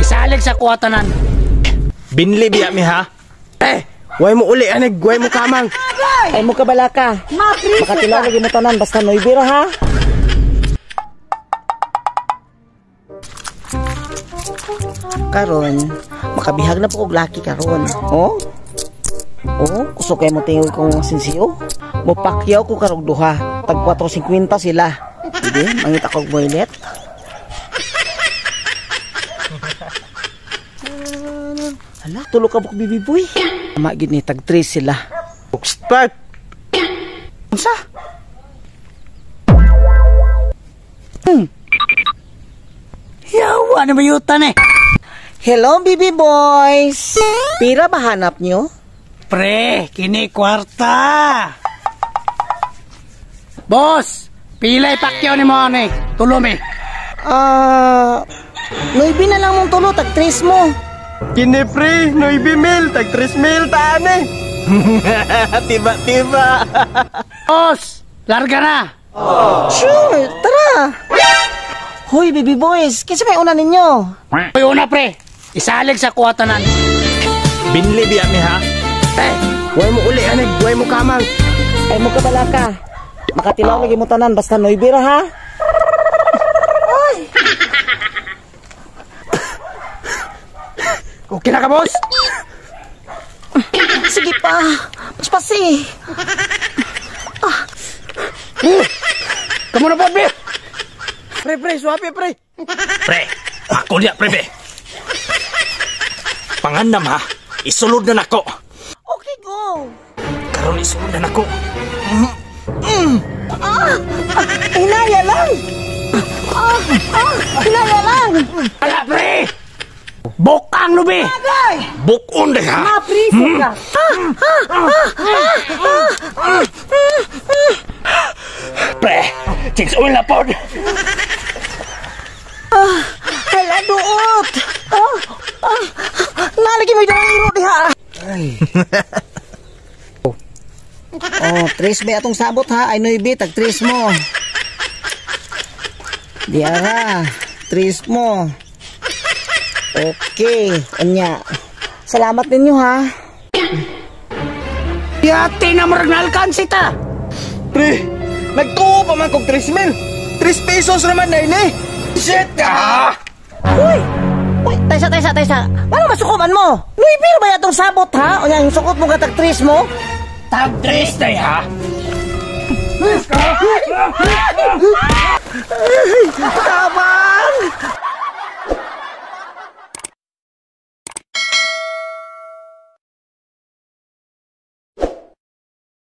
Isalig sa kuwatanan. Binli biya mi ha. Way mo uli anig, way mo kamang. Ay mo kabala ka. Makatilaw lagi mo tanan basta noy biro ha. Karon, makabihag na po og laki karon. Oh? Oh, kusog kay mo tingog kong sinsiyo. Mupakyaw ko karog duha. Tag 4.50 sila. Hindi, mangita kog boylet. Hala, tulo ka buk bibi boy. Magid ni tag 3 sila. Start. Unsa? Yawa na mayutan eh. Hello, BB boys. Pira ba hanap nyo? Pre, kini kwarta. Boss, pilay pakyaw ni mo ni. Tulom eh. Noibi na lang mong tulo, tag 3 mo. Kini pre, 9,000, tag 3,000 taan eh. Tiba-tiba. Boss, larga na. Sure, tara. Hoy, BB boys, kinsa may una ninyo? Uy, una pre, isalig sa kuwatanan. Binli biya mi ha. Way mo uli anig, way mo kamang. Ay mo kabala ka. Makatilaw lagi mo tanan basta noy biro ha. Okay na ka, boss? Sige pa. Paspasi. Kamu na po, be. Pre, suwapi pre. Pre, ako niya, pre, be. Pangandam ha, isulod na nako. Okay, go. Karon isulod na nako. Hinaya lang. Hinaya lang. Ala, pre! Bukang no, be. Bukon de ha. Mapriso ka. Pre, chicks oil na po. Hala, duot. Nalagi may dalang iro diha. Oh, 3 ba atong sabot ha? Ay noy tag 3 mo. Diara, 3 mo. Okay, anya. Salamat ninyo ha. Yati na marag alkansi ta. Pre, nagtuo pa man kog 3,000. 3 pesos naman na ini. Shit ka! Uy! Uy, taysa. Paano masukuman mo? Nuibir ba yatong sabot ha? O yung sukot mo katag 3 mo? Tag 3 day ha. Tabang!